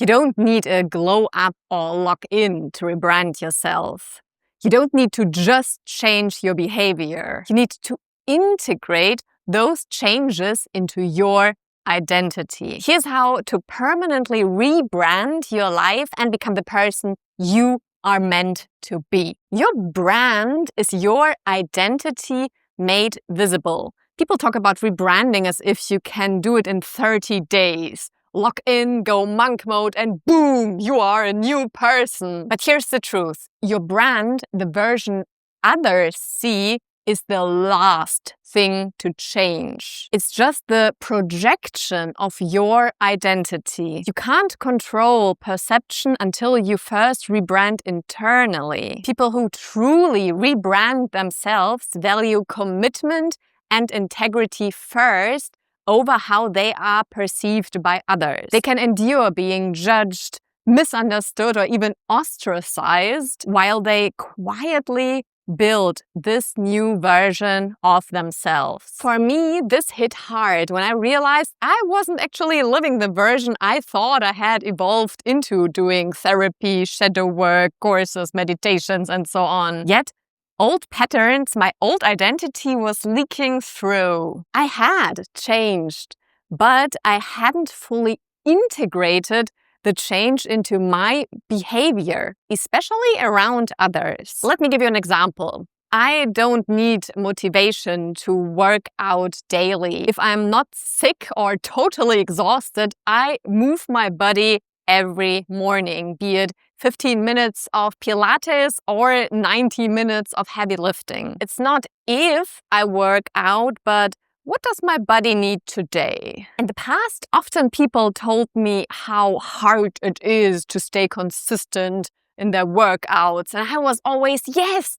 You don't need a glow up or lock in to rebrand yourself. You don't need to just change your behavior. You need to integrate those changes into your identity. Here's how to permanently rebrand your life and become the person you are meant to be. Your brand is your identity made visible. People talk about rebranding as if you can do it in 30 days. Lock in, go monk mode, and boom, you are a new person. But here's the truth. Your brand, the version others see, is the last thing to change. It's just the projection of your identity. You can't control perception until you first rebrand internally. People who truly rebrand themselves value commitment and integrity first over how they are perceived by others. They can endure being judged, misunderstood, or even ostracized while they quietly build this new version of themselves. For me, this hit hard when I realized I wasn't actually living the version I thought I had evolved into, doing therapy, shadow work, courses, meditations, and so on. Yet, old patterns, my old identity was leaking through. I had changed, but I hadn't fully integrated the change into my behavior, especially around others. Let me give you an example. I don't need motivation to work out daily. If I'm not sick or totally exhausted, I move my body every morning, be it 15 minutes of Pilates or 90 minutes of heavy lifting. It's not if I work out, but what does my body need today? In the past, often people told me how hard it is to stay consistent in their workouts. And I was always, yes,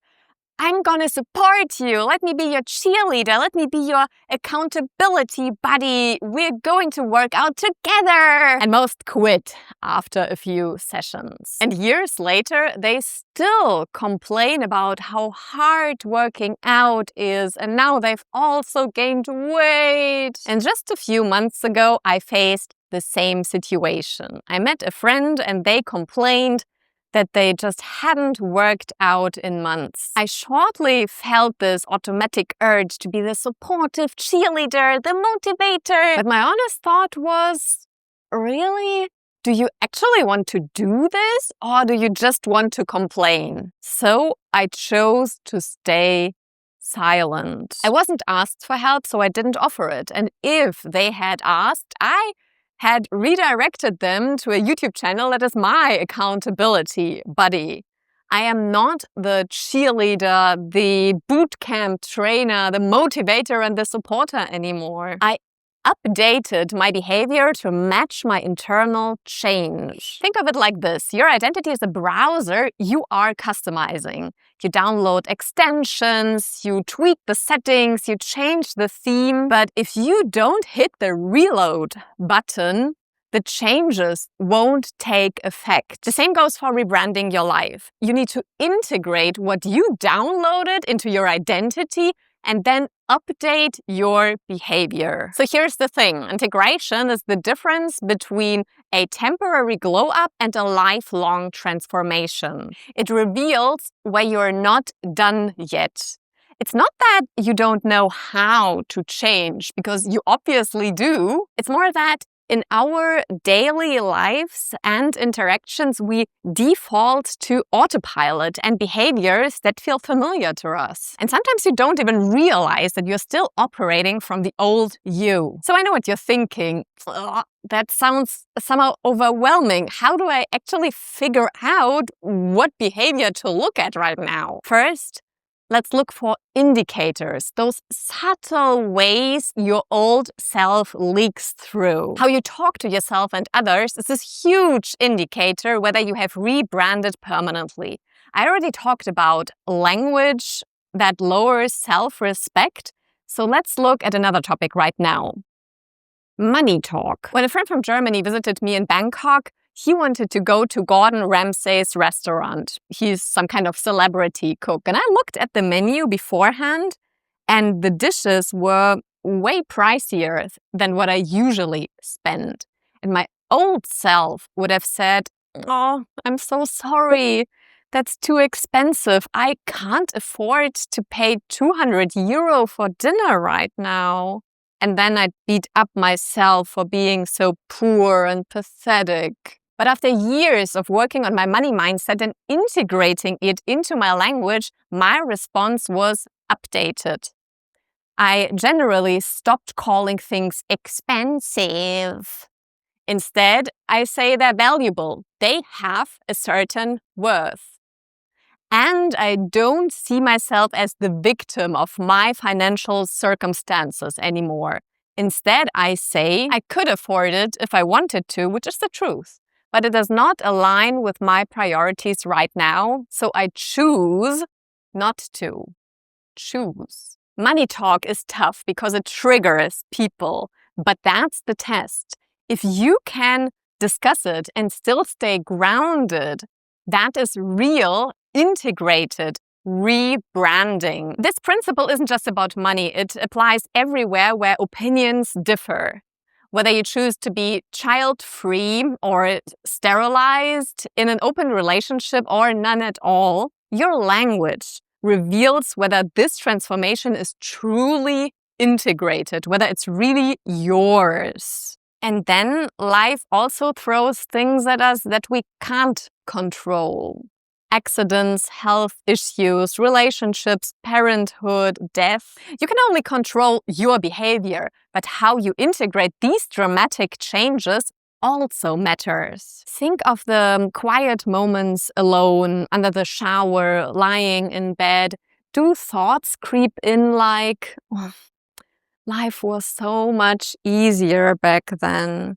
I'm gonna support you. Let me be your cheerleader. Let me be your accountability buddy. We're going to work out together. And most quit after a few sessions. And years later, they still complain about how hard working out is. And now they've also gained weight. And just a few months ago, I faced the same situation. I met a friend and they complained that they just hadn't worked out in months. I shortly felt this automatic urge to be the supportive cheerleader, the motivator. But my honest thought was, really? Do you actually want to do this, or do you just want to complain? So I chose to stay silent. I wasn't asked for help, so I didn't offer it. And if they had asked, I had redirected them to a YouTube channel that is my accountability buddy. I am not the cheerleader, the bootcamp trainer, the motivator, and the supporter anymore. I updated my behavior to match my internal change. Think of it like this. Your identity is a browser you are customizing. You download extensions, you tweak the settings, you change the theme. But if you don't hit the reload button, the changes won't take effect. The same goes for rebranding your life. You need to integrate what you downloaded into your identity and then update your behavior. So here's the thing. Integration is the difference between a temporary glow up and a lifelong transformation. It reveals where you're not done yet. It's not that you don't know how to change, because you obviously do. It's more that in our daily lives and interactions, we default to autopilot and behaviors that feel familiar to us. And sometimes you don't even realize that you're still operating from the old you. So I know what you're thinking. That sounds somehow overwhelming. How do I actually figure out what behavior to look at right now? First, let's look for indicators, those subtle ways your old self leaks through. How you talk to yourself and others is this huge indicator whether you have rebranded permanently. I already talked about language that lowers self-respect, so let's look at another topic right now. Money talk. When a friend from Germany visited me in Bangkok, he wanted to go to Gordon Ramsay's restaurant. He's some kind of celebrity cook. And I looked at the menu beforehand, and the dishes were way pricier than what I usually spend. And my old self would have said, "Oh, I'm so sorry. That's too expensive. I can't afford to pay 200 euro for dinner right now." And then I'd beat up myself for being so poor and pathetic. But after years of working on my money mindset and integrating it into my language, my response was updated. I generally stopped calling things expensive. Instead, I say they're valuable. They have a certain worth. And I don't see myself as the victim of my financial circumstances anymore. Instead, I say I could afford it if I wanted to, which is the truth. But it does not align with my priorities right now, so I choose not to. Choose. Money talk is tough because it triggers people, but that's the test. If you can discuss it and still stay grounded, that is real, integrated rebranding. This principle isn't just about money. It applies everywhere where opinions differ. Whether you choose to be child-free or sterilized, in an open relationship or none at all, your language reveals whether this transformation is truly integrated, whether it's really yours. And then life also throws things at us that we can't control. Accidents, health issues, relationships, parenthood, death. You can only control your behavior, but how you integrate these dramatic changes also matters. Think of the quiet moments alone, under the shower, lying in bed. Do thoughts creep in like, "Oh, life was so much easier back then.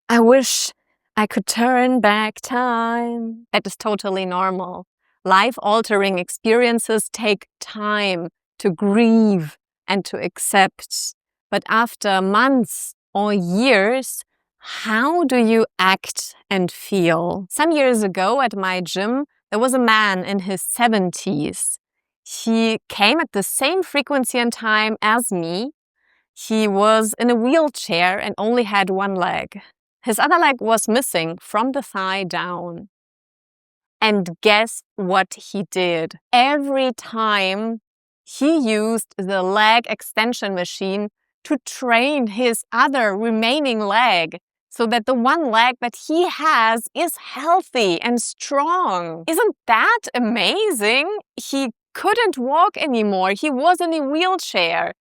I wish I could turn back time." That is totally normal. Life-altering experiences take time to grieve and to accept. But after months or years, how do you act and feel? Some years ago at my gym, there was a man in his 70s. He came at the same frequency and time as me. He was in a wheelchair and only had one leg. His other leg was missing from the thigh down. And guess what he did? Every time he used the leg extension machine to train his other remaining leg so that the one leg that he has is healthy and strong. Isn't that amazing? He couldn't walk anymore. He was in a wheelchair.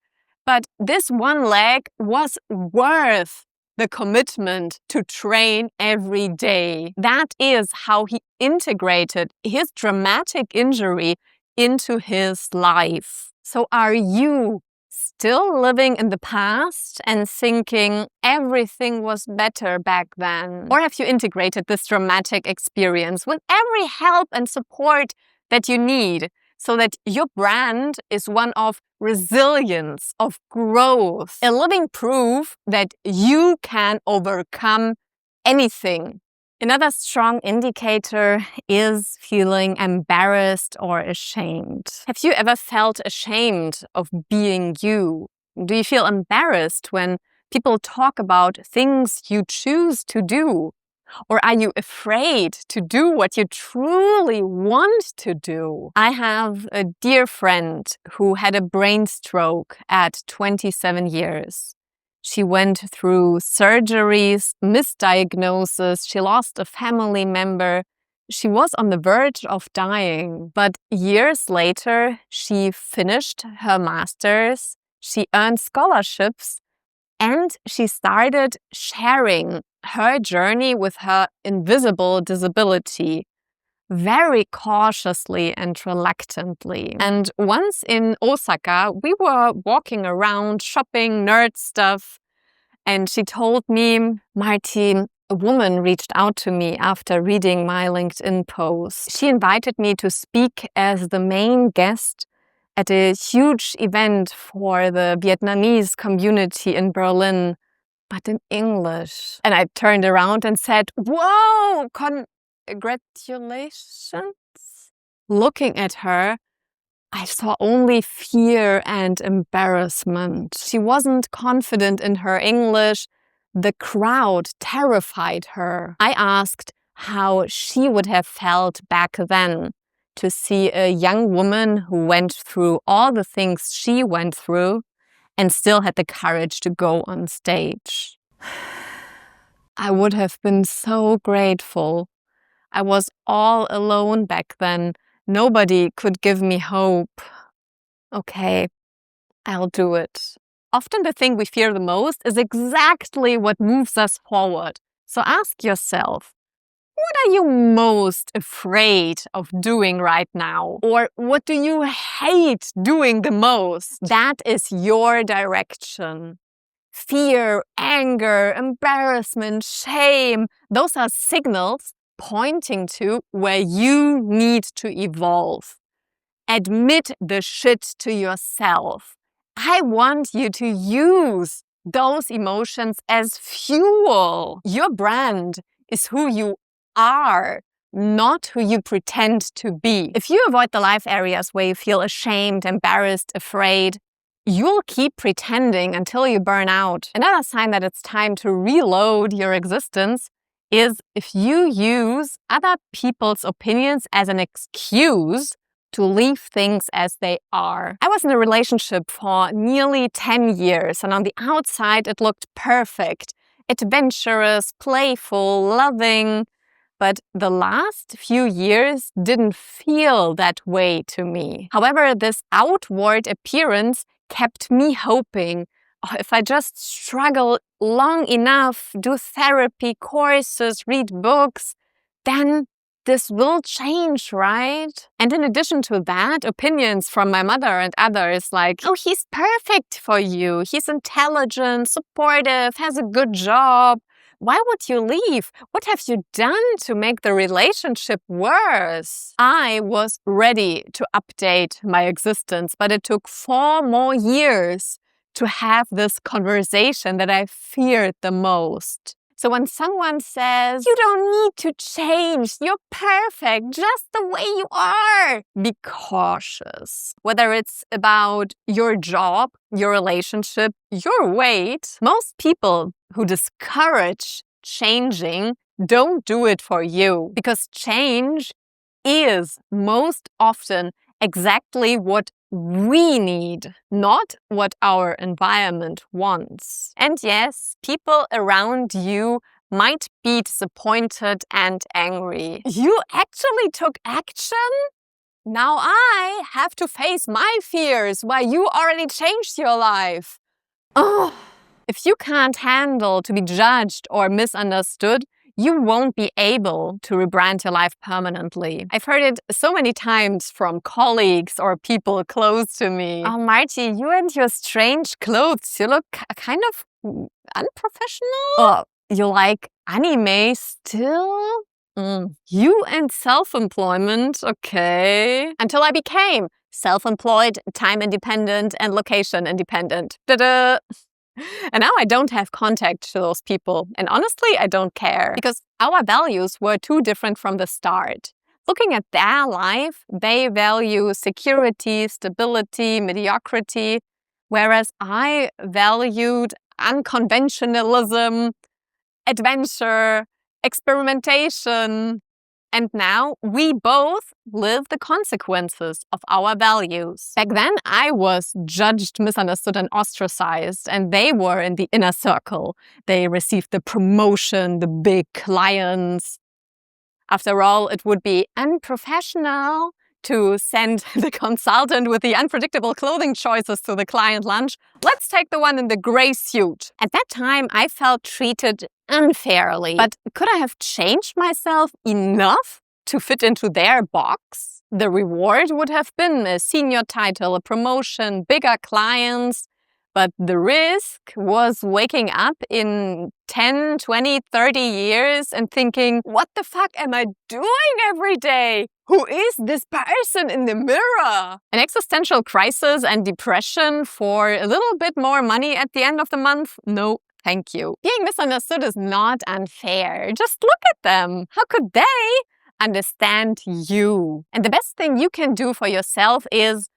But this one leg was worth the commitment to train every day. That is how he integrated his dramatic injury into his life. So are you still living in the past and thinking everything was better back then? Or have you integrated this dramatic experience with every help and support that you need so that your brand is one of resilience, of growth, a living proof that you can overcome anything? Another strong indicator is feeling embarrassed or ashamed. Have you ever felt ashamed of being you? Do you feel embarrassed when people talk about things you choose to do? Or are you afraid to do what you truly want to do? I have a dear friend who had a brain stroke at 27 years. She went through surgeries, misdiagnosis, she lost a family member. She was on the verge of dying. But years later, she finished her master's, she earned scholarships, and she started sharing her journey with her invisible disability very cautiously and reluctantly. And once in Osaka, we were walking around shopping nerd stuff, and she told me, "Marty, a woman reached out to me after reading my LinkedIn post. She invited me to speak as the main guest at a huge event for the Vietnamese community in Berlin, but in English." And I turned around and said, "Whoa, congratulations." Looking at her, I saw only fear and embarrassment. She wasn't confident in her English. The crowd terrified her. I asked how she would have felt back then to see a young woman who went through all the things she went through and still had the courage to go on stage. I would have been so grateful. I was all alone back then. Nobody could give me hope. Okay, I'll do it. Often the thing we fear the most is exactly what moves us forward. So ask yourself, what are you most afraid of doing right now? Or what do you hate doing the most? That is your direction. Fear, anger, embarrassment, shame, those are signals pointing to where you need to evolve. Admit the shit to yourself. I want you to use those emotions as fuel. Your brand is who you are, not who you pretend to be. If you avoid the life areas where you feel ashamed, embarrassed, afraid, you'll keep pretending until you burn out. Another sign that it's time to reload your existence is if you use other people's opinions as an excuse to leave things as they are. I was in a relationship for nearly 10 years, and on the outside it looked perfect. Adventurous, playful, loving. But the last few years didn't feel that way to me. However, this outward appearance kept me hoping, oh, if I just struggle long enough, do therapy courses, read books, then this will change, right? And in addition to that, opinions from my mother and others like, oh, he's perfect for you. He's intelligent, supportive, has a good job. Why would you leave? What have you done to make the relationship worse? I was ready to update my existence, but it took 4 more years to have this conversation that I feared the most. So when someone says, you don't need to change, you're perfect just the way you are, be cautious. Whether it's about your job, your relationship, your weight, most people who discourage changing don't do it for you, because change is most often exactly what we need, not what our environment wants. And yes, people around you might be disappointed and angry. You actually took action? Now I have to face my fears while you already changed your life. Oh. If you can't handle to be judged or misunderstood, you won't be able to rebrand your life permanently. I've heard it so many times from colleagues or people close to me. Oh, Marty, you and your strange clothes, you look kind of unprofessional. Oh, you like anime still? You and self-employment, okay. Until I became self-employed, time-independent, and location-independent. Ta-da! And now I don't have contact to those people. And honestly, I don't care, because our values were too different from the start. Looking at their life, they value security, stability, mediocrity, whereas I valued unconventionalism, adventure, experimentation. And now we both live the consequences of our values. Back then, I was judged, misunderstood, and ostracized, and they were in the inner circle. They received the promotion, the big clients. After all, it would be unprofessional to send the consultant with the unpredictable clothing choices to the client lunch. Let's take the one in the gray suit. At that time, I felt treated unfairly. But could I have changed myself enough to fit into their box? The reward would have been a senior title, a promotion, bigger clients. But the risk was waking up in 10, 20, 30 years and thinking, what the fuck am I doing every day? Who is this person in the mirror? An existential crisis and depression for a little bit more money at the end of the month? No, thank you. Being misunderstood is not unfair. Just look at them. How could they understand you? And the best thing you can do for yourself is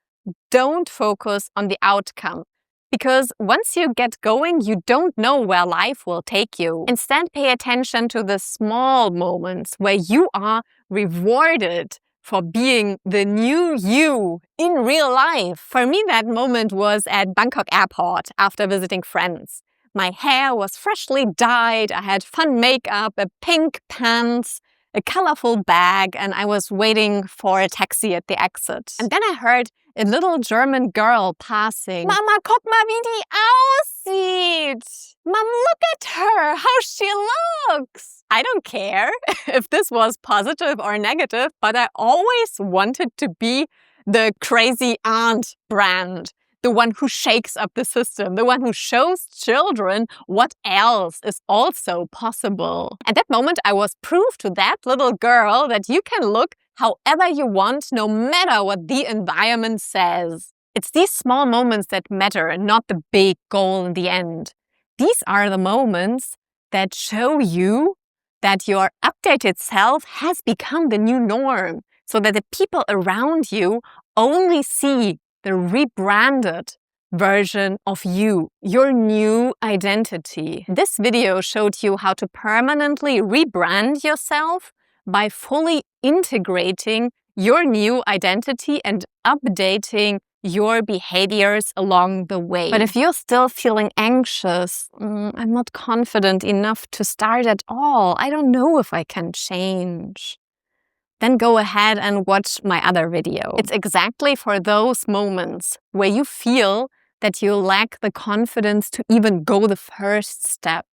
don't focus on the outcome. Because once you get going, you don't know where life will take you. Instead, pay attention to the small moments where you are rewarded for being the new you in real life. For me, that moment was at Bangkok airport after visiting friends. My hair was freshly dyed, I had fun makeup, a pink pants, a colorful bag, and I was waiting for a taxi at the exit. And then I heard a little German girl passing. Mama, guck mal, wie die aussieht! Mom, look at her, how she looks! I don't care if this was positive or negative, but I always wanted to be the crazy aunt brand. The one who shakes up the system, the one who shows children what else is also possible. At that moment, I was proof to that little girl that you can look however you want, no matter what the environment says. It's these small moments that matter and not the big goal in the end. These are the moments that show you that your updated self has become the new norm, so that the people around you only see the rebranded version of you, your new identity. This video showed you how to permanently rebrand yourself by fully integrating your new identity and updating your behaviors along the way. But if you're still feeling anxious, I'm not confident enough to start at all, I don't know if I can change, then go ahead and watch my other video. It's exactly for those moments where you feel that you lack the confidence to even go the first step.